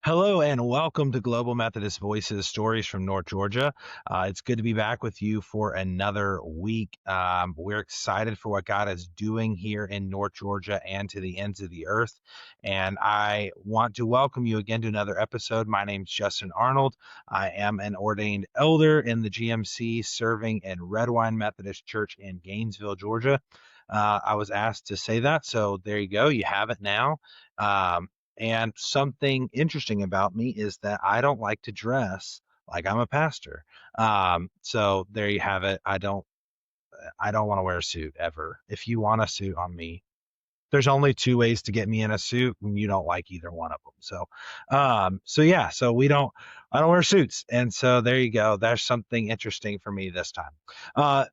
Hello and welcome to Global Methodist Voices Stories from North Georgia. It's good to be back with you for another week. We're excited for what God is doing here in North Georgia and to the ends of the earth. And I want to welcome you again to another episode. My name's Justin Arnold. I am an ordained elder in the GMC serving in Redwine Methodist Church in Gainesville, Georgia. I was asked to say that, so there you go. You have it now. And something interesting about me is that I don't like to dress like I'm a pastor. So there you have it. I don't want to wear a suit ever. If you want a suit on me, there's only two ways to get me in a suit, and you don't like either one of them. So yeah, I don't wear suits. And so there you go. There's something interesting for me this time. Uh,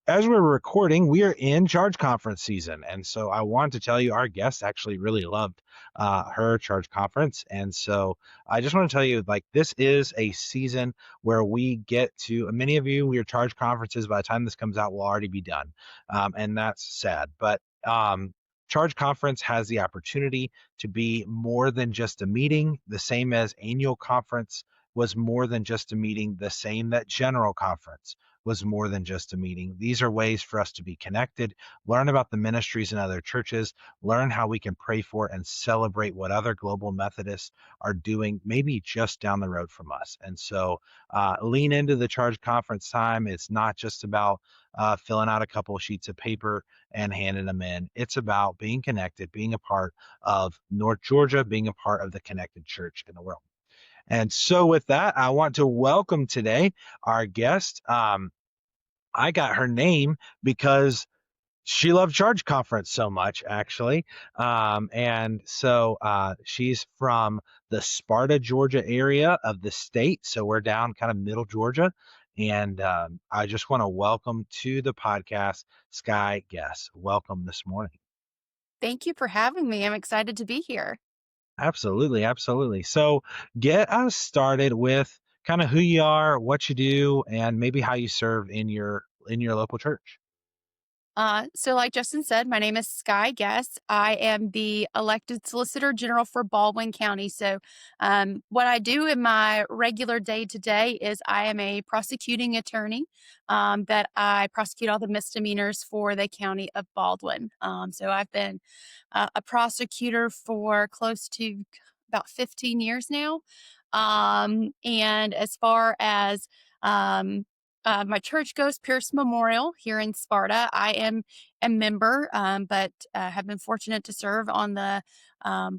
as we're recording, we are in Charge Conference season. And so I want to tell you our guest actually really loved her Charge Conference. And so I just want to tell you, like, this is a season where we get to, many of you, your Charge Conferences, by the time this comes out, will already be done. And that's sad. But Charge Conference has the opportunity to be more than just a meeting, the same as annual conference was more than just a meeting, the same that general conference was more than just a meeting. These are ways for us to be connected, learn about the ministries in other churches, learn how we can pray for and celebrate what other global Methodists are doing, maybe just down the road from us. And so lean into the Charge Conference time. It's not just about filling out a couple of sheets of paper and handing them in. It's about being connected, being a part of North Georgia, being a part of the connected church in the world. And so with that, I want to welcome today our guest. I got her name because she loved Charge Conference so much, actually. And so she's from the Sparta, Georgia area of the state. So we're down kind of middle Georgia. And I just want to welcome to the podcast, Skye Gess. Welcome this morning. Thank you for having me. I'm excited to be here. Absolutely, absolutely. So get us started with kind of who you are, what you do, and maybe how you serve in your local church. So like Justin said, my name is Skye Gess. I am the elected Solicitor General for Baldwin County. So what I do in my regular day to day is I am a prosecuting attorney that I prosecute all the misdemeanors for the county of Baldwin. So I've been a prosecutor for close to about 15 years now. And as far as my church goes, Pierce Memorial here in Sparta. I am a member, but have been fortunate to serve on the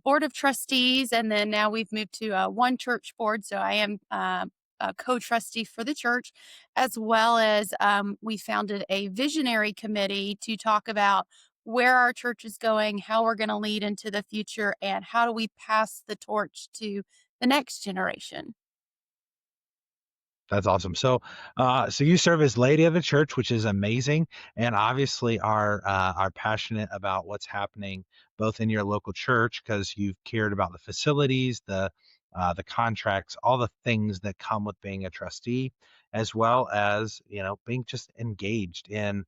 board of trustees. And then now we've moved to one church board. So I am a co-trustee for the church, as well as we founded a visionary committee to talk about where our church is going, how we're going to lead into the future, and how do we pass the torch to the next generation. That's awesome. So you serve as lady of the church, which is amazing, and obviously are passionate about what's happening both in your local church because you've cared about the facilities, the contracts, all the things that come with being a trustee, as well as being just engaged in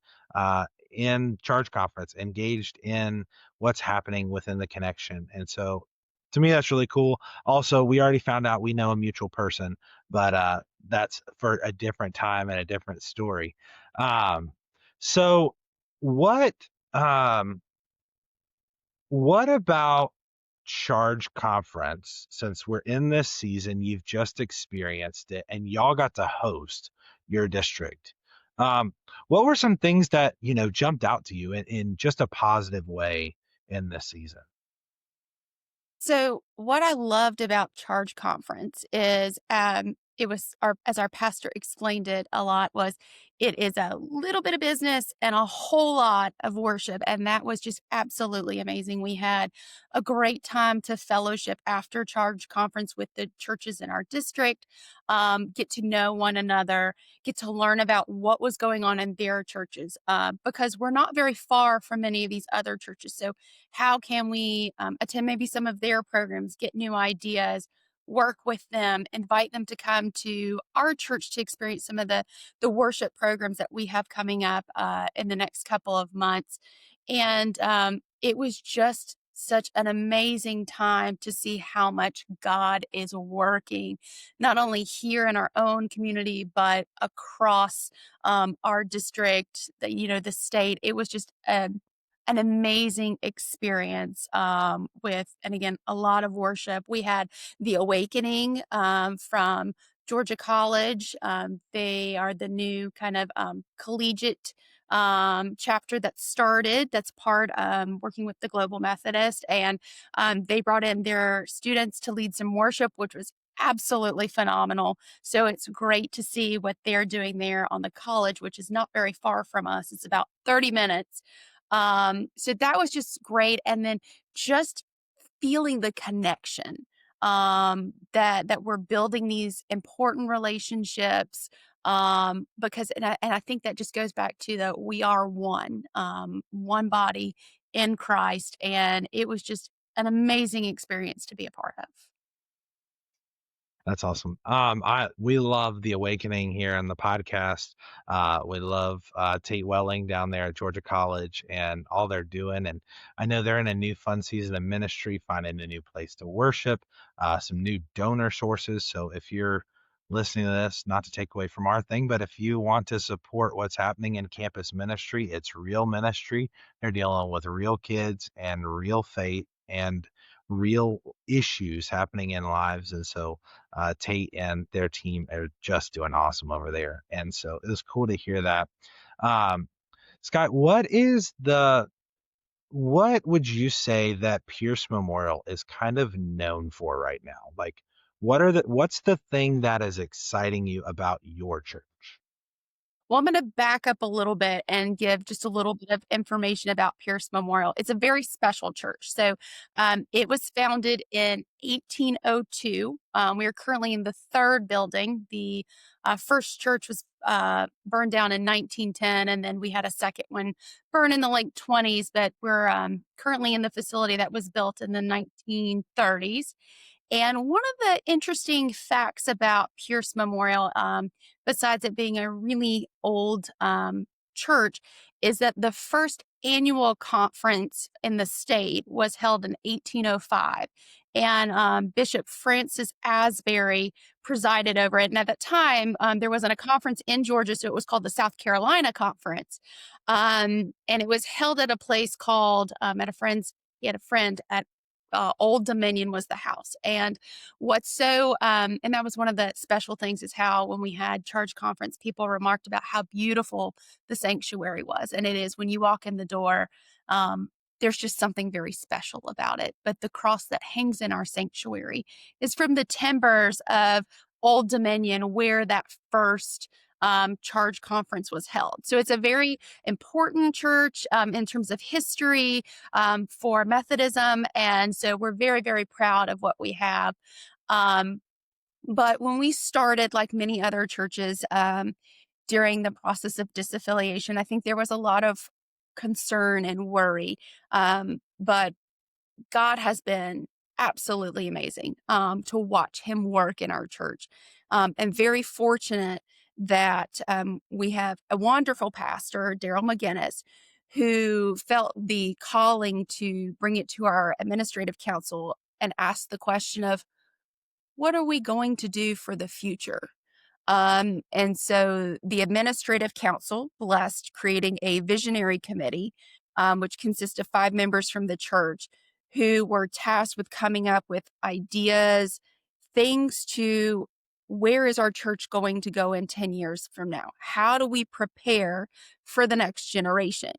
charge conference, engaged in what's happening within the connection, and so. To me, that's really cool. Also, we already found out we know a mutual person, but that's for a different time and a different story. Um, so what um, what about Charge Conference? Since we're in this season, you've just experienced it, and y'all got to host your district. Um, what were some things that jumped out to you in just a positive way in this season? So, what I loved about Charge Conference is it was our, as our pastor explained it a lot, was it is a little bit of business and a whole lot of worship. And that was just absolutely amazing. We had a great time to fellowship after Charge Conference with the churches in our district, get to know one another, get to learn about what was going on in their churches, because we're not very far from many of these other churches. So, how can we attend maybe some of their programs, get new ideas, work with them, invite them to come to our church to experience some of the worship programs that we have coming up in the next couple of months. And it was just such an amazing time to see how much God is working, not only here in our own community, but across our district, the state. It was just an amazing experience with, and again, a lot of worship. We had the Awakening from Georgia College. They are the new kind of collegiate chapter that started, that's part working with the Global Methodist. And they brought in their students to lead some worship, which was absolutely phenomenal. So it's great to see what they're doing there on the college, which is not very far from us. It's about 30 minutes. So that was just great. And then just feeling the connection that we're building these important relationships because and I think that just goes back to the we are one body in Christ, and it was just an amazing experience to be a part of. That's awesome. We love the Awakening here on the podcast. We love Tate Welling down there at Georgia College and all they're doing. And I know they're in a new fun season of ministry, finding a new place to worship, some new donor sources. So if you're listening to this, not to take away from our thing, but if you want to support what's happening in campus ministry, it's real ministry. They're dealing with real kids and real faith and real issues happening in lives. And so Tate and their team are just doing awesome over there. And so it was cool to hear that. Um, Scott, what would you say that Pierce Memorial is kind of known for right now? Like, what's the thing that is exciting you about your church? Well, I'm going to back up a little bit and give just a little bit of information about Pierce Memorial. It's a very special church. So it was founded in 1802. We are currently in the third building. The first church was burned down in 1910, and then we had a second one burn in the late 20s, but we're currently in the facility that was built in the 1930s. And one of the interesting facts about Pierce Memorial, besides it being a really old church, is that the first annual conference in the state was held in 1805. And Bishop Francis Asbury presided over it. And at that time, there wasn't a conference in Georgia, so it was called the South Carolina Conference. And it was held at a place called, he had a friend at Old Dominion was the house. And and that was one of the special things is how when we had charge conference, people remarked about how beautiful the sanctuary was. And it is when you walk in the door, there's just something very special about it. But the cross that hangs in our sanctuary is from the timbers of Old Dominion, where that first charge conference was held. So it's a very important church in terms of history for Methodism. And so we're very, very proud of what we have. But when we started, like many other churches, during the process of disaffiliation, I think there was a lot of concern and worry. But God has been absolutely amazing to watch him work in our church. And very fortunate that we have a wonderful pastor, Daryl McGinnis, who felt the calling to bring it to our administrative council and ask the question of, what are we going to do for the future? And so the administrative council blessed creating a visionary committee, which consists of 5 members from the church who were tasked with coming up with ideas, things to where is our church going to go in 10 years from now? How do we prepare for the next generation?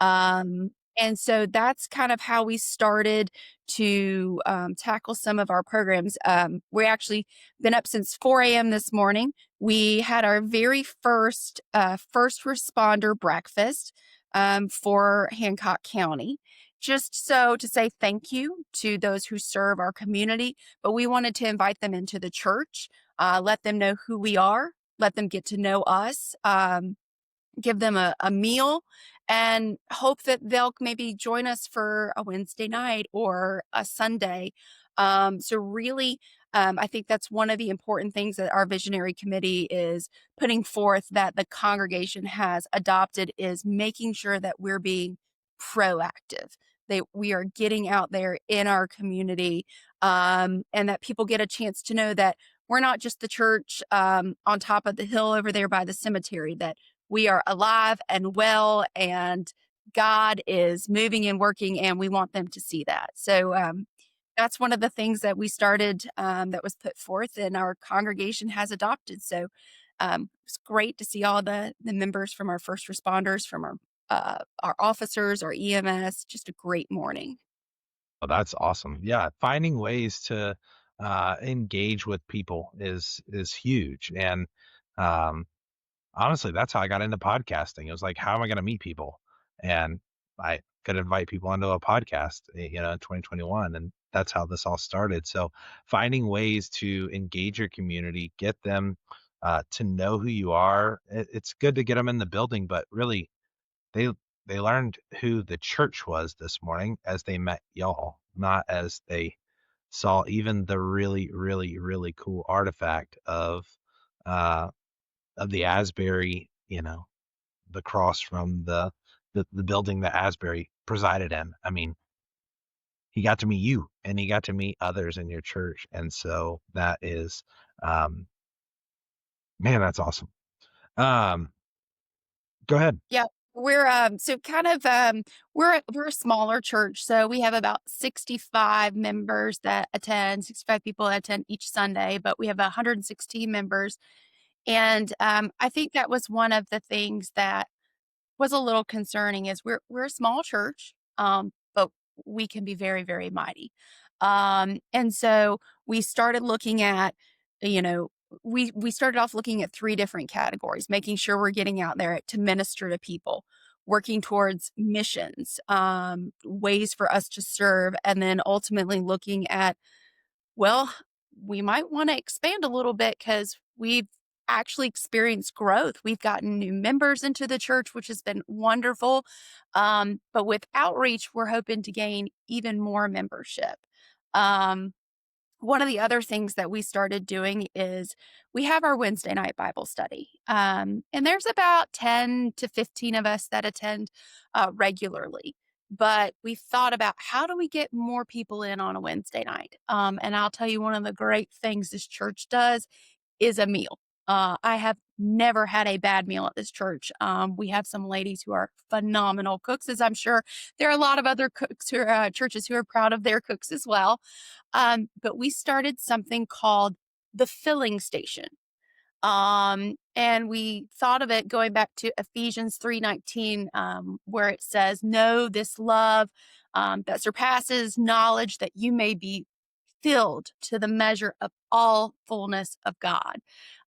And so that's kind of how we started to tackle some of our programs. We actually been up since 4 a.m. this morning. We had our very first first responder breakfast for Hancock County, just so to say thank you to those who serve our community. But we wanted to invite them into the church, let them know who we are, let them get to know us, give them a meal, and hope that they'll maybe join us for a Wednesday night or a Sunday. So really, I think that's one of the important things that our visionary committee is putting forth that the congregation has adopted is making sure that we're being proactive, we are getting out there in our community, and that people get a chance to know that we're not just the church on top of the hill over there by the cemetery, that we are alive and well, and God is moving and working, and we want them to see that. So that's one of the things that we started, that was put forth, and our congregation has adopted. So it's great to see all the members from our first responders, from our officers, our EMS. Just a great morning. Oh, that's awesome. Yeah, finding ways to engage with people is huge. And um, honestly, that's how I got into podcasting. It was like, how am I going to meet people? And I could invite people onto a podcast, in 2021, and that's how this all started. So finding ways to engage your community, get them to know who you are. It's good to get them in the building, but really they they learned who the church was this morning as they met y'all, not as they saw even the really, really, really cool artifact uh of the Asbury, the cross from the building that Asbury presided in. I mean, he got to meet you and he got to meet others in your church. And so that is um man, that's awesome. Um Go ahead. Yeah, we're so kind of we're a smaller church, so we have about 65 members that attend, 65 people that attend each Sunday, but we have 116 members. And I think that was one of the things that was a little concerning, is we're a small church, but we can be very, very mighty. And so we started looking at, you know, we started off looking at three different categories, making sure we're getting out there to minister to people, working towards missions, ways for us to serve, and then ultimately looking at, well, we might want to expand a little bit because we've actually experienced growth. We've gotten new members into the church, which has been wonderful. But with outreach, we're hoping to gain even more membership. Um, One of the other things that we started doing is we have our Wednesday night Bible study. And there's about 10 to 15 of us that attend regularly. But we thought about, how do we get more people in on a Wednesday night? And I'll tell you, one of the great things this church does is a meal. I have never had a bad meal at this church. We have some ladies who are phenomenal cooks, as I'm sure there are a lot of other cooks who are, churches who are proud of their cooks as well. But we started something called the filling station. And we thought of it going back to Ephesians 3:19, where it says, "Know this love that surpasses knowledge, that you may be filled to the measure of all fullness of God."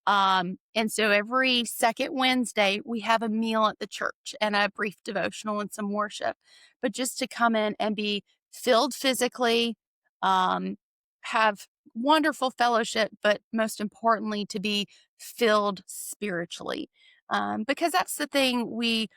And so every second Wednesday, we have a meal at the church and a brief devotional and some worship, but just to come in and be filled physically, um, have wonderful fellowship, but most importantly, to be filled spiritually. Because that's the thing we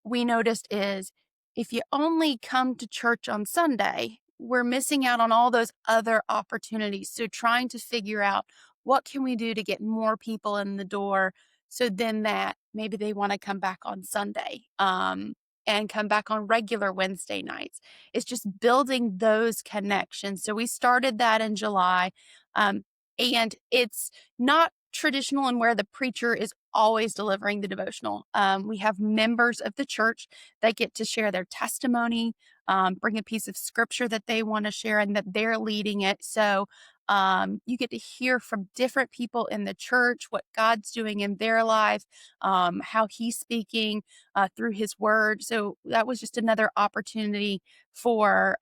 noticed is, if you only come to church on Sunday, we're missing out on all those other opportunities. So trying to figure out, what can we do to get more people in the door, so then that maybe they want to come back on Sunday, and come back on regular Wednesday nights. It's just building those connections. So we started that in July. Um, and it's not traditional in where the preacher is always delivering the devotional. We have members of the church that get to share their testimony, bring a piece of scripture that they want to share, and that they're leading it. So you get to hear from different people in the church what God's doing in their life, how He's speaking through His word. So that was just another opportunity for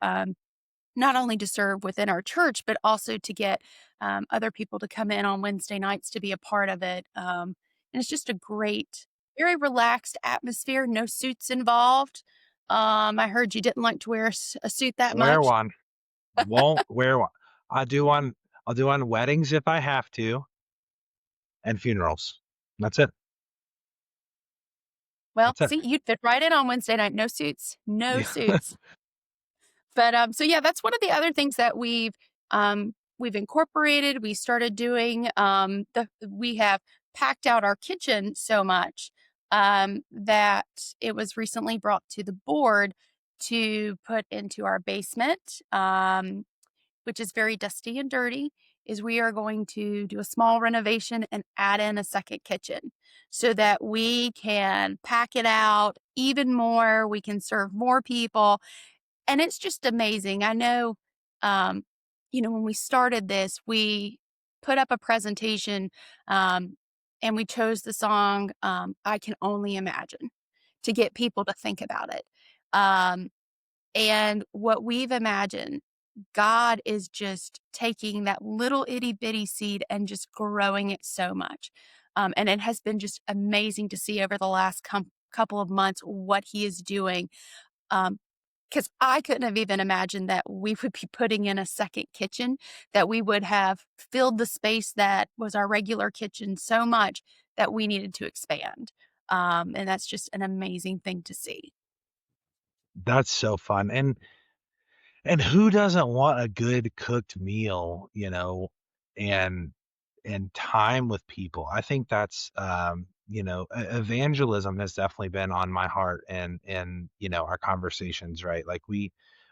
not only to serve within our church, but also to get other people to come in on Wednesday nights to be a part of it. And it's just a great, very relaxed atmosphere, no suits involved. I heard you didn't like to wear a suit that Wear much. one. Won't wear one. I'll do one. I'll do on weddings if I have to, and funerals. That's it. Well, That's it. see, you'd fit right in on Wednesday night. No suits, no Yeah. suits. But so yeah, that's one of the other things that we've incorporated. We started doing, we have packed out our kitchen so much that it was recently brought to the board to put into our basement, which is very dusty and dirty, is we are going to do a small renovation and add in a second kitchen so that we can pack it out even more. We can serve more people. And it's just amazing. I know, um, when we started this, we put up a presentation um, and we chose the song I Can Only Imagine to get people to think about it. Um, and what we've imagined, God is just taking that little itty bitty seed and just growing it so much. And it has been just amazing to see over the last couple of months what He is doing. Because I couldn't have even imagined that we would be putting in a second kitchen, that we would have filled the space that was our regular kitchen so much that we needed to expand. And that's just an amazing thing to see. That's so fun. And who doesn't want a good cooked meal, and time with people? I think that's, evangelism has definitely been on my heart and our conversations, right? Like we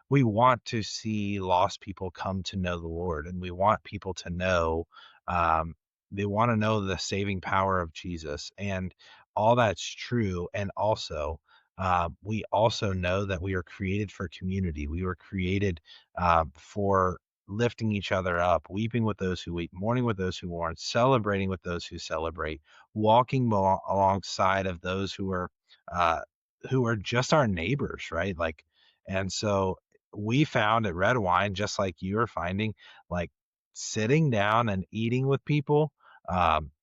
want to see lost people come to know the Lord, and we want people to know, um, they want to know the saving power of Jesus, and all that's true. And also, we also know that we are created for community. We were created for lifting each other up, weeping with those who weep, mourning with those who mourn, celebrating with those who celebrate, walking alongside of those uh, who are just our neighbors, right? Like, and so we found at Red Wine, just like you are finding, like sitting down and eating with people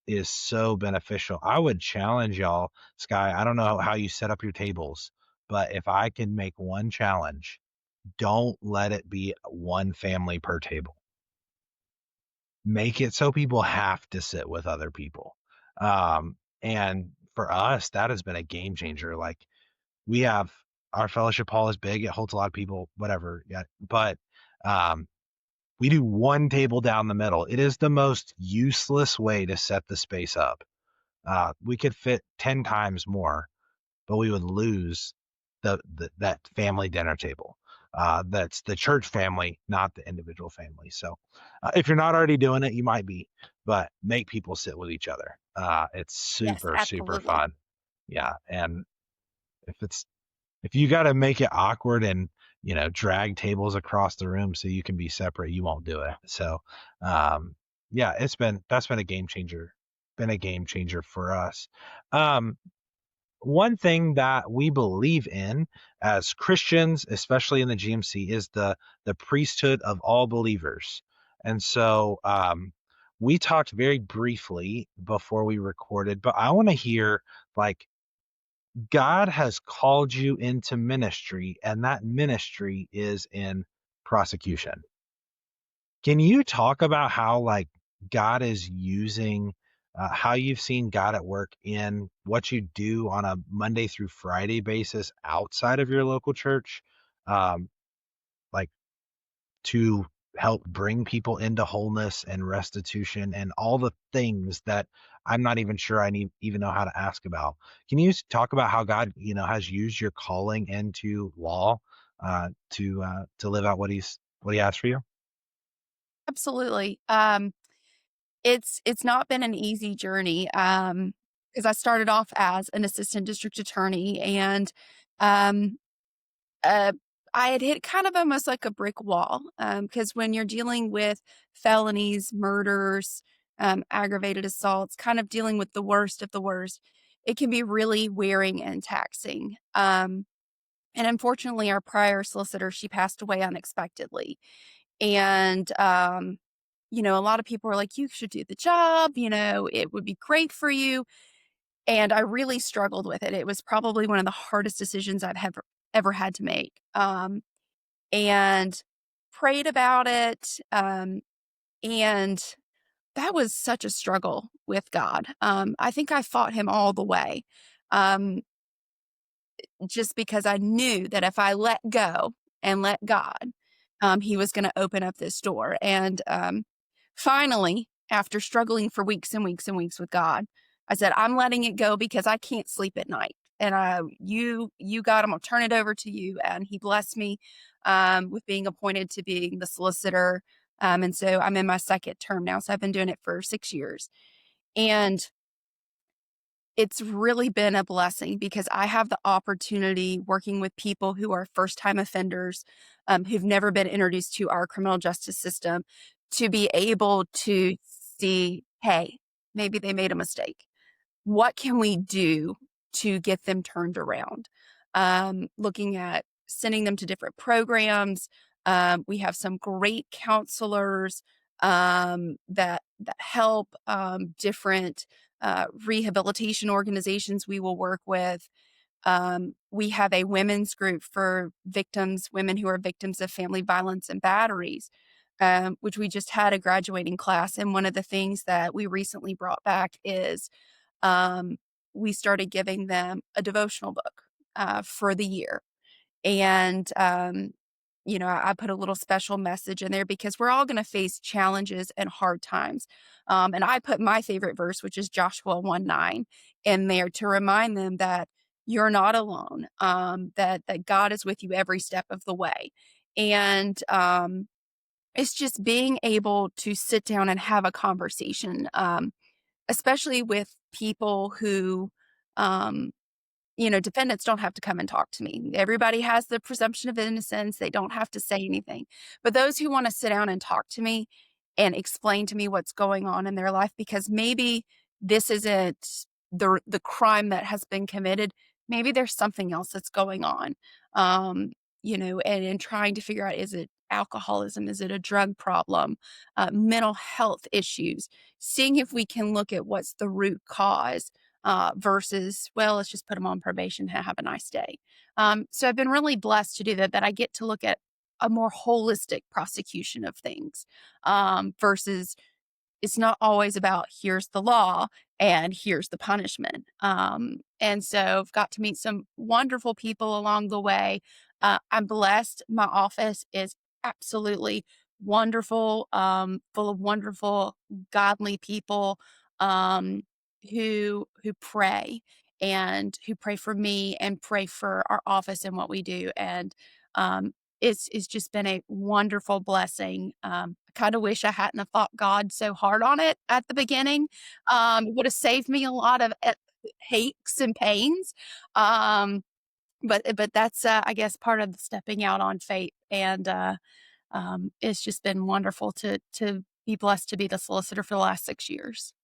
is so beneficial. I would challenge y'all, Skye. I don't know how you set up your tables, but if I can make one challenge, don't let it be one family per table. Make it so people have to sit with other people. And for us, that has been a game changer. Like we have our fellowship hall is big, it holds a lot of people, whatever. Yeah. But um we do one table down the middle. It is the most useless way to set the space up. We could fit 10 times more, but we would lose that family dinner table. That's the church family, not the individual family. So, if you're not already doing it, you might be, but make people sit with each other. It's Yes, super, super absolutely. fun. Yeah, and if you got to make it awkward and drag tables across the room so you can be separate, you won't do it. So, yeah, that's been a game changer. Been a game changer for us. Um, One thing that we believe in as Christians, especially in the GMC, is the priesthood of all believers. And so we talked very briefly before we recorded, but I want to hear, like, God has called you into ministry, and that ministry is in prosecution. Can you talk about how, like, God is using, how you've seen God at work in what you do on a Monday through Friday basis outside of your local church, um, like to help bring people into wholeness and restitution and all the things that I'm not even sure I need even know how to ask about. Can you talk about how God, has used your calling into law to live out what He asked for you? Absolutely. It's not been an easy journey, because I started off as an assistant district attorney and, um, uh, I had hit kind of almost like a brick wall, because when you're dealing with felonies, murders, aggravated assaults, kind of dealing with the worst of the worst, it can be really wearing and taxing. And unfortunately, our prior solicitor, she passed away unexpectedly. And, a lot of people were like, you should do the job, it would be great for you. And I really struggled with it. It was probably one of the hardest decisions I've ever had to make. And prayed about it. And that was such a struggle with God. I think I fought him all the way. Um, just because I knew that if I let go and let God, he was going to open up this door. And finally, after struggling for weeks and weeks and weeks with God, I said, I'm letting it go because I can't sleep at night. and you got, I'm gonna turn it over to you. And he blessed me with being appointed to being the solicitor. And so I'm in my second term now. So I've been doing it for 6 years. And it's really been a blessing because I have the opportunity working with people who are first time offenders, who've never been introduced to our criminal justice system, to be able to see, hey, maybe they made a mistake. What can we do to get them turned around? Looking at sending them to different programs. We have some great counselors that help, different rehabilitation organizations we will work with. We have a women's group for women who are victims of family violence and batteries, which we just had a graduating class. And one of the things that we recently brought back is um, we started giving them a devotional book for the year. And, I put a little special message in there because we're all going to face challenges and hard times. And I put my favorite verse, which is Joshua 1:9, in there to remind them that you're not alone, that God is with you every step of the way. And it's just being able to sit down and have a conversation, especially with people who, um, defendants don't have to come and talk to me. Everybody has the presumption of innocence. They don't have to say anything. But those who want to sit down and talk to me and explain to me what's going on in their life, because maybe this isn't the crime that has been committed. Maybe there's something else that's going on. And trying to figure out, is it alcoholism? Is it a drug problem? Mental health issues? Seeing if we can look at what's the root cause versus, well, let's just put them on probation and have a nice day. So I've been really blessed to do that I get to look at a more holistic prosecution of things, versus it's not always about here's the law and here's the punishment. And so I've got to meet some wonderful people along the way. I'm blessed. My office is absolutely wonderful, full of wonderful, godly people, um, who pray and who pray for me and pray for our office and what we do. And it's just been a wonderful blessing. I kind of wish I hadn't have fought God so hard on it at the beginning. It would have saved me a lot of aches and pains. But that's, I guess, part of the stepping out on faith. And it's just been wonderful to be blessed to be the solicitor for the last 6 years.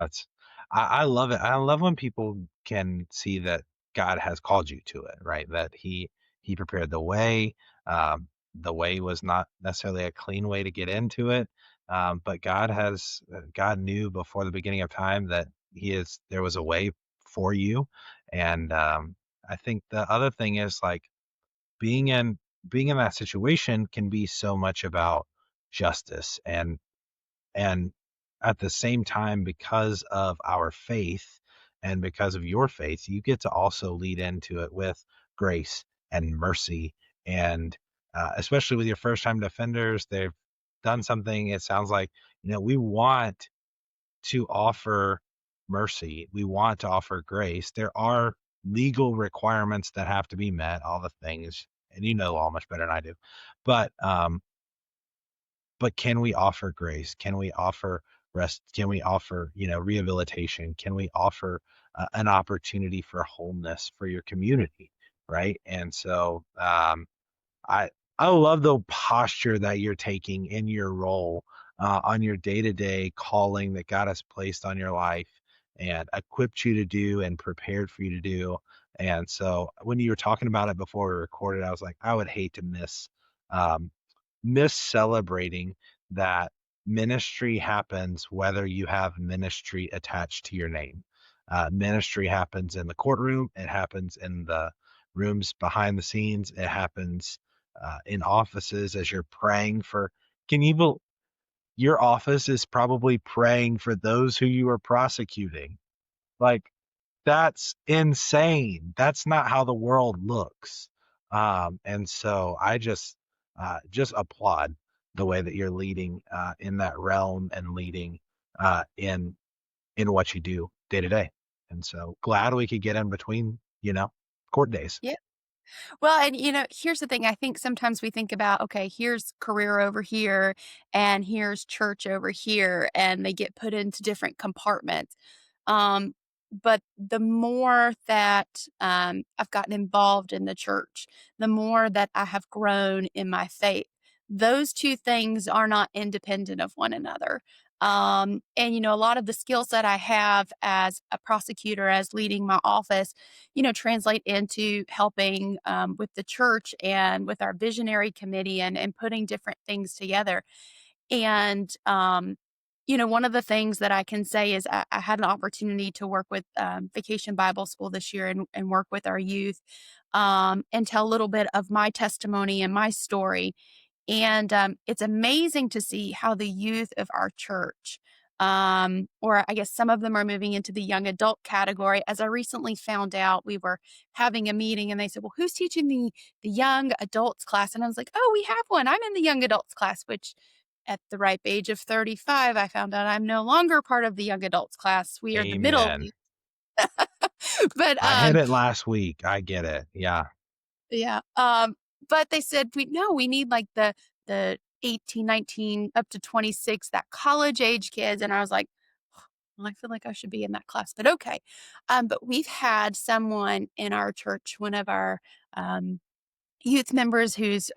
That's I love it. I love when people can see that God has called you to it, right? That he prepared the way. The way was not necessarily a clean way to get into it, but God knew before the beginning of time that there was a way for you. And I think the other thing is like being in being in that situation can be so much about justice and at the same time, because of our faith and because of your faith, you get to also lead into it with grace and mercy. And especially with your first time defenders, they've done something. It sounds like, we want to offer mercy, we want to offer grace. There are legal requirements that have to be met, all the things, and you know all much better than I do. But can we offer grace? Can we offer rest? Can we offer, rehabilitation? Can we offer an opportunity for wholeness for your community? Right. And so I I love the posture that you're taking in your role on your day-to-day calling that God has placed on your life and equipped you to do and prepared for you to do. And so when you were talking about it before we recorded, I was like, I would hate to um, miss celebrating that ministry happens whether you have ministry attached to your name. Ministry happens in the courtroom, it happens in the rooms behind the scenes, it happens in offices as you're praying for. Can you your office is probably praying for those who you are prosecuting? Like, that's insane. That's not how the world looks. And so I just applaud the way that you're leading in that realm and leading in what you do day to day. And so glad we could get in between, court days. Yeah. Well, and here's the thing. I think sometimes we think about, okay, here's career over here and here's church over here, and they get put into different compartments. Um, but the more that I've gotten involved in the church, the more that I have grown in my faith. Those two things are not independent of one another. And a lot of the skills that I have as a prosecutor, as leading my office, translate into helping with the church and with our visionary committee and putting different things together. And, one of the things that I can say is I had an opportunity to work with Vacation Bible School this year and work with our youth and tell a little bit of my testimony and my story. And it's amazing to see how the youth of our church, or I guess some of them are moving into the young adult category. As I recently found out, we were having a meeting and they said, "Well, who's teaching the young adults class?" And I was like, "Oh, we have one. I'm in the young adults class," which at the ripe age of 35, I found out I'm no longer part of the young adults class. We are the middle Amen. youth. But I hit it last week. I get it. Yeah. yeah. But they said, we need like the 18, 19 up to 26, that college age kids. And I was like, well, I feel like I should be in that class, but okay. But we've had someone in our church, one of our um youth members who's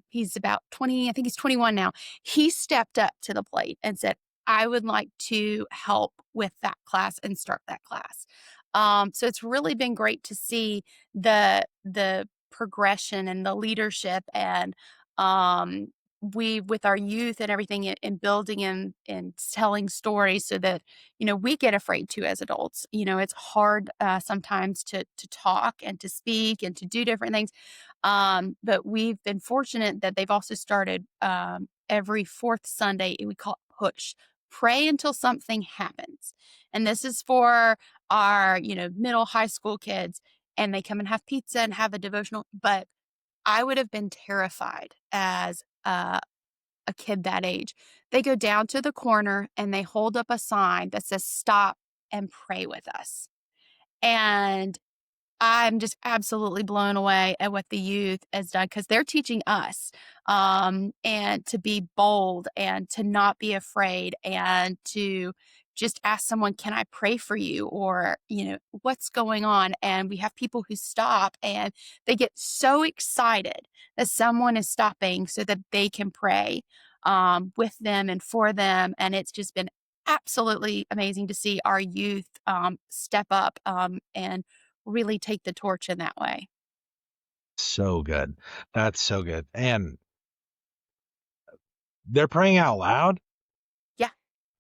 he's about 20, I think he's 21 now. He stepped up to the plate and said, "I would like to help with that class and start that class." So it's really been great to see the progression and the leadership and um we with our youth and everything in building and telling stories so that we get afraid to as adults. It's hard sometimes to talk and to speak and to do different things, but we've been fortunate that they've also started every fourth Sunday, we call it push. Pray until something happens. And this is for our, middle high school kids. And they come and have pizza and have a devotional. But I would have been terrified as a kid that age. They go down to the corner and they hold up a sign that says, "Stop and pray with us." And I'm just absolutely blown away at what the youth has done because they're teaching us and to be bold and to not be afraid and to just ask someone, "Can I pray for you?" Or, "What's going on?" And we have people who stop and they get so excited that someone is stopping so that they can pray with them and for them. And it's just been absolutely amazing to see our youth step up and really take the torch in that way. So good. That's so good. And they're praying out loud. Yeah,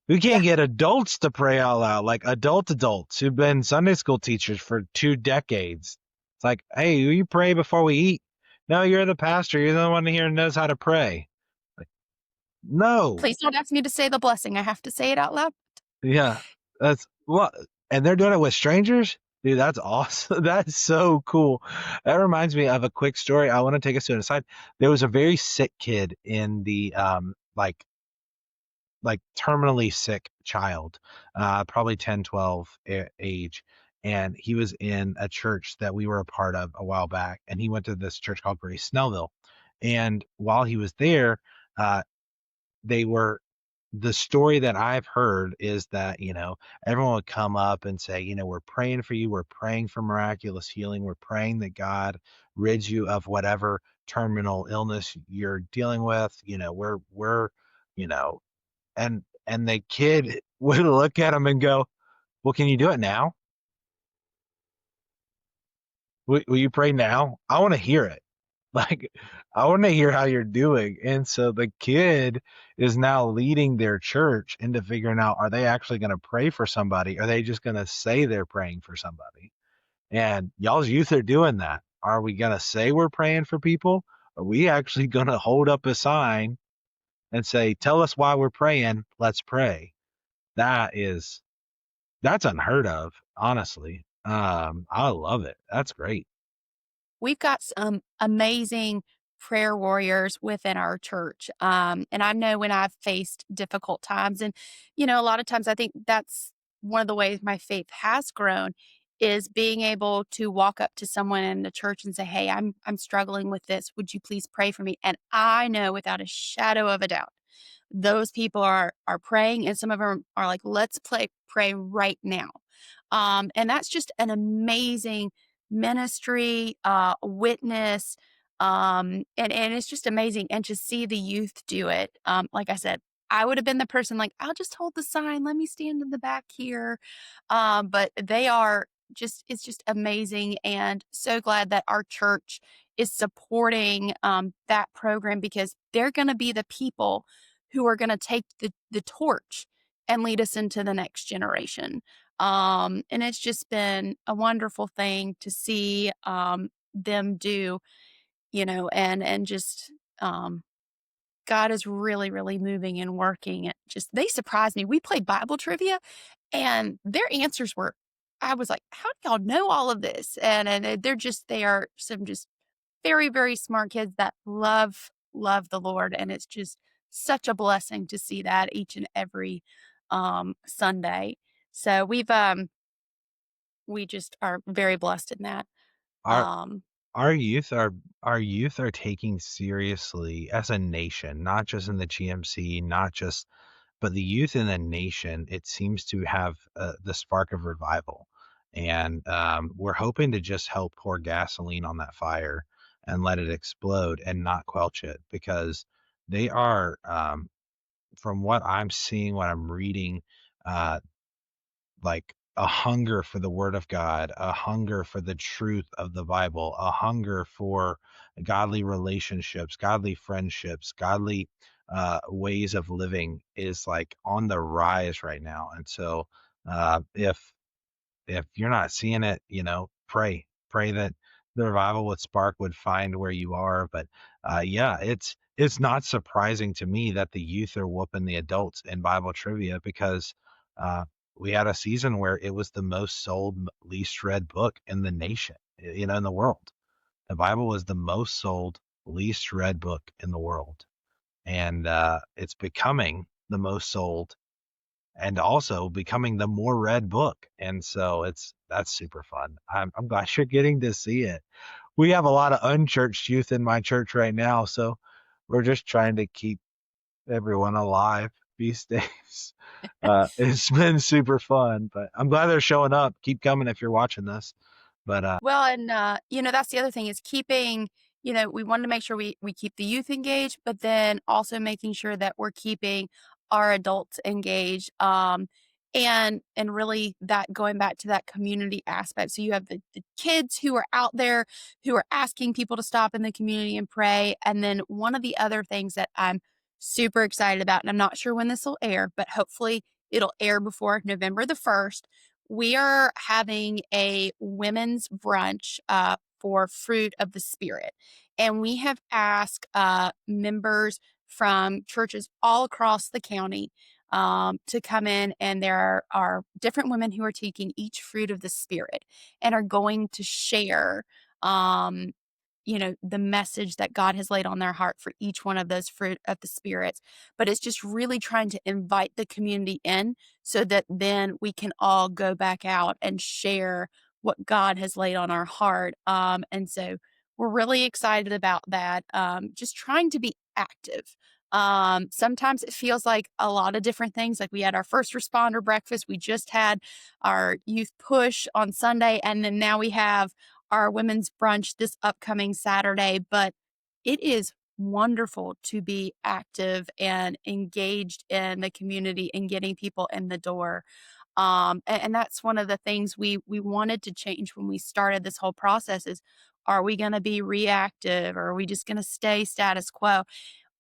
We yeah. can't get adults to pray out loud, like adults who've been Sunday school teachers for 2 decades. It's like, hey, will you pray before we eat? No, you're the pastor. You're the one here who knows how to pray. Like, no. Please don't ask me to say the blessing. I have to say it out loud. Yeah. That's what, and they're doing it with strangers? Dude, that's awesome. That's so cool. That reminds me of a quick story. I want to take us to an aside. There was a very sick kid in the like terminally sick child, probably 10, 12 age. And he was in a church that we were a part of a while back. And he went to this church called Grace Snellville. And while he was there, uh, they were, the story that I've heard is that, everyone would come up and say, we're praying for you. We're praying for miraculous healing. We're praying that God rids you of whatever terminal illness you're dealing with. You know, and the kid would look at him and go, "Well, can you do it now? Will you pray now? I want to hear it. Like, I want to hear how you're doing." And so the kid is now leading their church into figuring out, are they actually going to pray for somebody? Are they just going to say they're praying for somebody? And y'all's youth are doing that. Are we going to say we're praying for people? Are we actually going to hold up a sign and say, "Tell us why we're praying. Let's pray"? That is That's unheard of, honestly. I love it. That's great. We've got some amazing prayer warriors within our church. And I know when I've faced difficult times, and, a lot of times I think that's one of the ways my faith has grown is being able to walk up to someone in the church and say, "Hey, I'm struggling with this. Would you please pray for me?" And I know without a shadow of a doubt, those people are praying, and some of them are like, "Let's pray right now." And that's just an amazing ministry, witness, and it's just amazing. And to see the youth do it, like I said, I would have been the person like, "I'll just hold the sign. Let me stand in the back here." But they are just, it's just amazing, and so glad that our church is supporting that program, because they're going to be the people who are going to take the torch and lead us into the next generation. And it's just been a wonderful thing to see them do, and just God is really, really moving and working. It just, they surprised me. We played Bible trivia, and their answers were, I was like, "How do y'all know all of this?" And they are some just very, very smart kids that love the Lord, and it's just such a blessing to see that each and every Sunday. So we just are very blessed in that. Our Um, our youth are our youth are taking seriously as a nation, not just in the GMC, not just but the youth in the nation, it seems to have the spark of revival. And we're hoping to just help pour gasoline on that fire and let it explode and not quench it because they are, from what I'm seeing, what I'm reading, uh, like a hunger for the word of God, a hunger for the truth of the Bible, a hunger for godly relationships, godly friendships, godly ways of living is like on the rise right now. And so if you're not seeing it, pray that the revival with Spark would find where you are. But yeah, it's not surprising to me that the youth are whooping the adults in Bible trivia because uh, we had a season where it was the most sold, least read book in the nation, in the world. The Bible was the most sold, least read book in the world, and it's becoming the most sold and also becoming the more read book. And so that's super fun. I'm glad you're getting to see it. We have a lot of unchurched youth in my church right now, so we're just trying to keep everyone alive these days. It's been super fun, but I'm glad they're showing up. Keep coming if you're watching this. But Well, and, that's the other thing is keeping, we wanted to make sure we keep the youth engaged, but then also making sure that we're keeping our adults engaged. And really that going back to that community aspect. So you have the kids who are out there who are asking people to stop in the community and pray. And then one of the other things that I'm super excited about, and I'm not sure when this will air, but hopefully it'll air before November the 1st. We are having a women's brunch for Fruit of the Spirit. And we have asked members from churches all across the county to come in. And there are different women who are taking each fruit of the Spirit and are going to share. Um, the message that God has laid on their heart for each one of those fruit of the spirits. But it's just really trying to invite the community in so that then we can all go back out and share what God has laid on our heart. And so we're really excited about that. Just trying to be active. Sometimes it feels like a lot of different things. Like we had our first responder breakfast, we just had our youth push on Sunday, and then now we have our women's brunch this upcoming Saturday. But it is wonderful to be active and engaged in the community and getting people in the door. And that's one of the things we wanted to change when we started this whole process is, are we going to be reactive, or are we just going to stay status quo?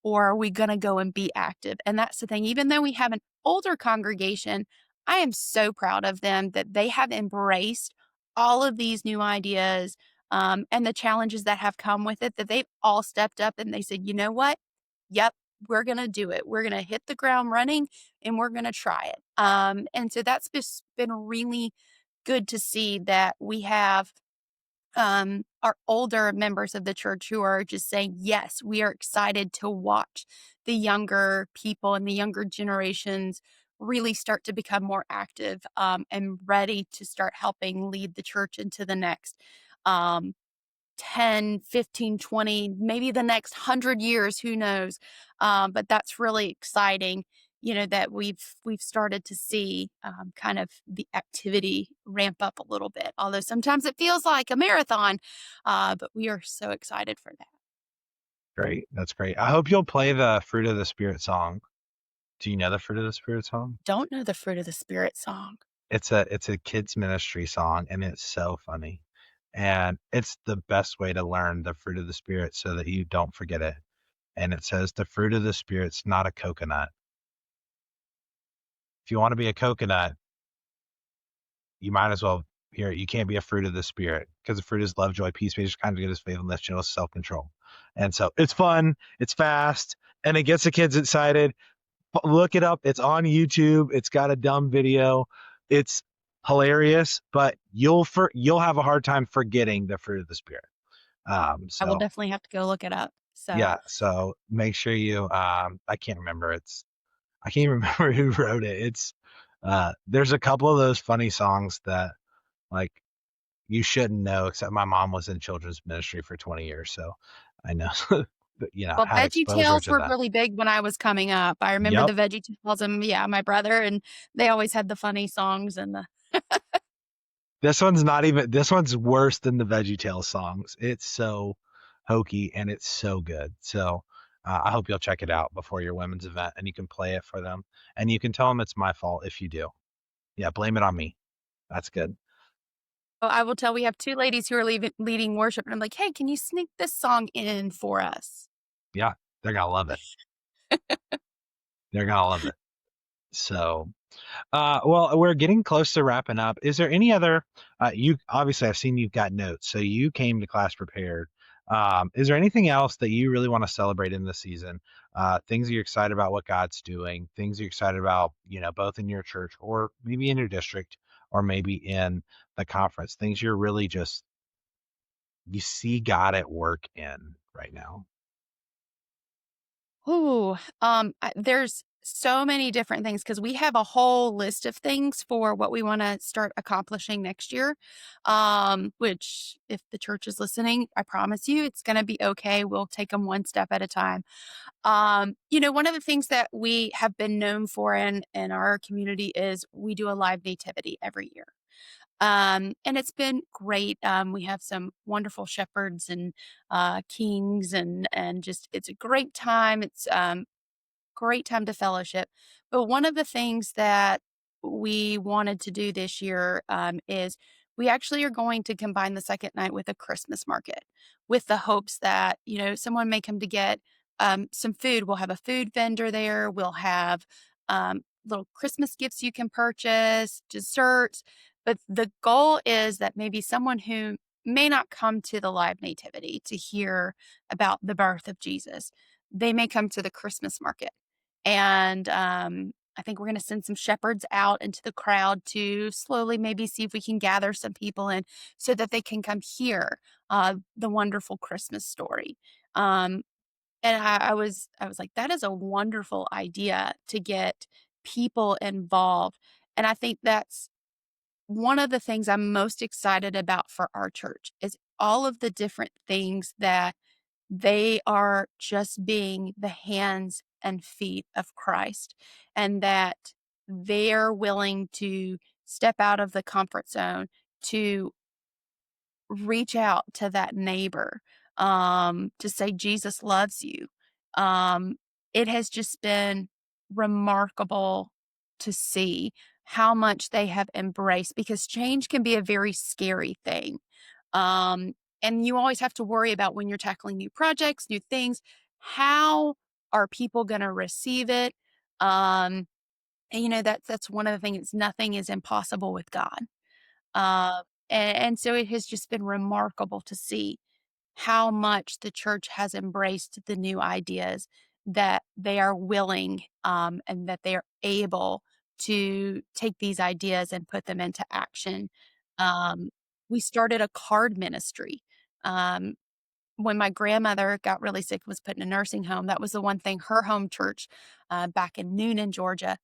Or are we going to go and be active? And that's the thing. Even though we have an older congregation, I am so proud of them that they have embraced all of these new ideas and the challenges that have come with it, that they've all stepped up and they said, "You know what? Yep, we're going to do it. We're going to hit the ground running and we're going to try it." And so that's just been really good to see that we have our older members of the church who are just saying, "Yes, we are excited to watch the younger people and the younger generations really start to become more active and ready to start helping lead the church into the next um, 10, 15, 20, maybe the next 100 years, who knows? But that's really exciting, that we've started to see kind of the activity ramp up a little bit. Although sometimes it feels like a marathon, but we are so excited for that. Great. That's great. I hope you'll play the Fruit of the Spirit song. Do you know the Fruit of the Spirit song? Don't know the Fruit of the Spirit song. It's a kids ministry song and it's so funny. And it's the best way to learn the fruit of the spirit so that you don't forget it. And it says the fruit of the spirit's not a coconut. If you want to be a coconut, you might as well here you can't be a fruit of the spirit because the fruit is love, joy, peace, patience, kindness, goodness, faithfulness, gentleness, self-control. And so it's fun, it's fast, and it gets the kids excited. Look it up. It's on YouTube. It's got a dumb video. It's hilarious, but you'll have a hard time forgetting the fruit of the spirit. I will So definitely have to go look it up. So, yeah. So make sure you. I can't remember. I can't remember who wrote it. There's a couple of those funny songs that like you shouldn't know. Except my mom was in children's ministry for 20 years, so I know. well, Had Veggie exposure Tales to were that. really big when I was coming up. I remember Yep. the Veggie Tales and yeah, my brother, and they always had the funny songs and the This one's worse than the VeggieTales songs. It's so hokey and it's so good. So I hope you'll check it out before your women's event and you can play it for them. And you can tell them it's my fault if you do. Yeah, blame it on me. That's good. oh, I will tell we have 2 ladies who are leading worship, and I'm like, "Hey, can you sneak this song in for us?" Yeah, they're gonna love it. They're gonna love it. So well, we're getting close to wrapping up. Is there any other? You obviously, I've seen you've got notes, so you came to class prepared. Is there anything else that you really want to celebrate in this season? Things that you're excited about what God's doing, things you're excited about, both in your church or maybe in your district or maybe in the conference. Things you're really just you see God at work in right now. Ooh, there's so many different things because we have a whole list of things for what we wanna start accomplishing next year, which if the church is listening, I promise you it's gonna be okay. We'll take them one step at a time. One of the things that we have been known for in our community is we do a live nativity every year. And it's been great. We have some wonderful shepherds and kings, and just it's a great time. It's great time to fellowship. But one of the things that we wanted to do this year is we actually are going to combine the second night with a Christmas market with the hopes that, someone may come to get some food. We'll have a food vendor there. We'll have little Christmas gifts you can purchase, desserts. But the goal is that maybe someone who may not come to the live nativity to hear about the birth of Jesus, they may come to the Christmas market and I think we're going to send some shepherds out into the crowd to slowly maybe see if we can gather some people in so that they can come hear the wonderful Christmas story. Um, and I was like, that is a wonderful idea to get people involved. And I think that's one of the things I'm most excited about for our church is all of the different things that they are just being the hands and feet of Christ, and that they're willing to step out of the comfort zone to reach out to that neighbor, to say Jesus loves you. Um, it has just been remarkable to see how much they have embraced because change can be a very scary thing. Um, and you always have to worry about when you're tackling new projects, new things, how are people going to receive it? Um, and that's one of the things. Nothing is impossible with God. Uh, and so it has just been remarkable to see how much the church has embraced the new ideas that they are willing and that they are able to take these ideas and put them into action. Um, we started a card ministry. Um, when my grandmother got really sick, was put in a nursing home, that was the one thing her home church back in Noonan, Georgia.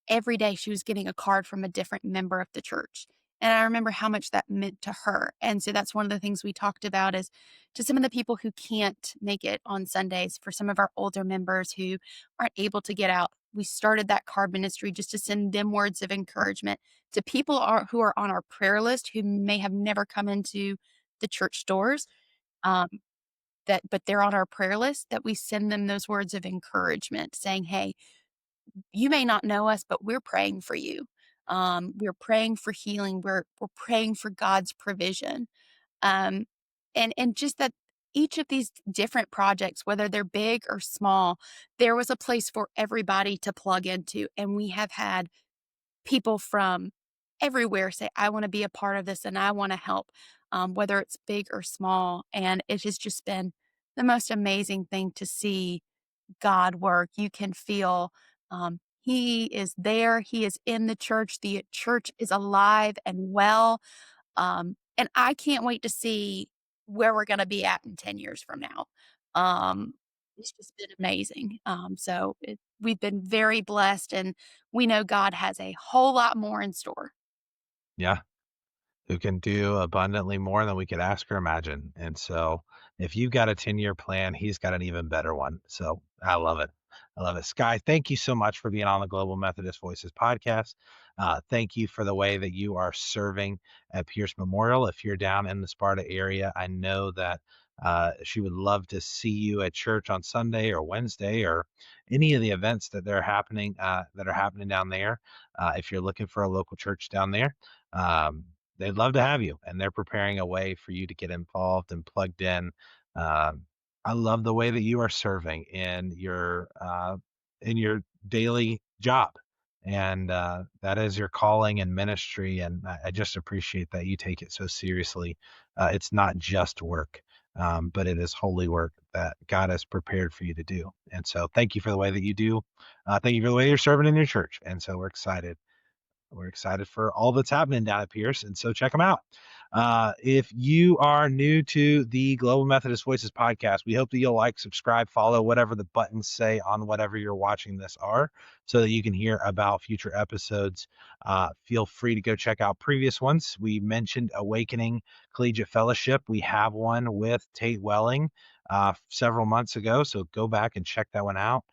every day she was getting a card from a different member of the church. And I remember how much that meant to her. And so that's one of the things we talked about is to some of the people who can't make it on Sundays, for some of our older members who aren't able to get out. We started that card ministry just to send them words of encouragement to people who are on our prayer list who may have never come into the church doors. Um, but they're on our prayer list, that we send them those words of encouragement saying, hey, you may not know us, but we're praying for you. We're praying for healing. We're praying for God's provision. Um, and just that each of these different projects, whether they're big or small, there was a place for everybody to plug into. And we have had people from everywhere say, I want to be a part of this and I want to help, whether it's big or small. And it has just been the most amazing thing to see God work. You can feel He is there. He is in the church. The church is alive and well. And I can't wait to see where we're going to be at in 10 years from now. Um, it's just been amazing. We've been very blessed, and we know God has a whole lot more in store. Yeah. Who can do abundantly more than we could ask or imagine. And so if you've got a 10-year plan, he's got an even better one. So I love it. I love it. Skye, thank you so much for being on the Global Methodist Voices podcast. Thank you for the way that you are serving at Pierce Memorial. If you're down in the Sparta area, I know that she would love to see you at church on Sunday or Wednesday or any of the events that that are happening down there. If you're looking for a local church down there, um, they'd love to have you, and they're preparing a way for you to get involved and plugged in. Um, I love the way that you are serving in your daily job, and that is your calling and ministry. And I just appreciate that you take it so seriously. It's not just work, but it is holy work that God has prepared for you to do. And so, thank you for the way that you do. Thank you for the way you're serving in your church. And so, we're excited for all that's happening down at Pierce, and so check them out. If you are new to the Global Methodist Voices podcast, we hope that you'll like, subscribe, follow, whatever the buttons say on whatever you're watching this are, so that you can hear about future episodes. Feel free to go check out previous ones. We mentioned Awakening Collegiate Fellowship. We have one with Tate Welling several months ago, so go back and check that one out.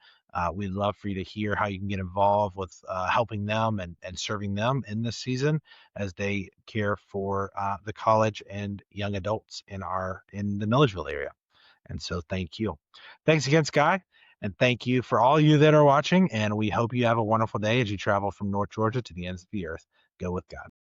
We'd love for you to hear how you can get involved with helping them and serving them in this season as they care for the college and young adults in the Milledgeville area. And so thank you. Thanks again, Skye. And thank you for all you that are watching. And we hope you have a wonderful day as you travel from North Georgia to the ends of the earth. Go with God.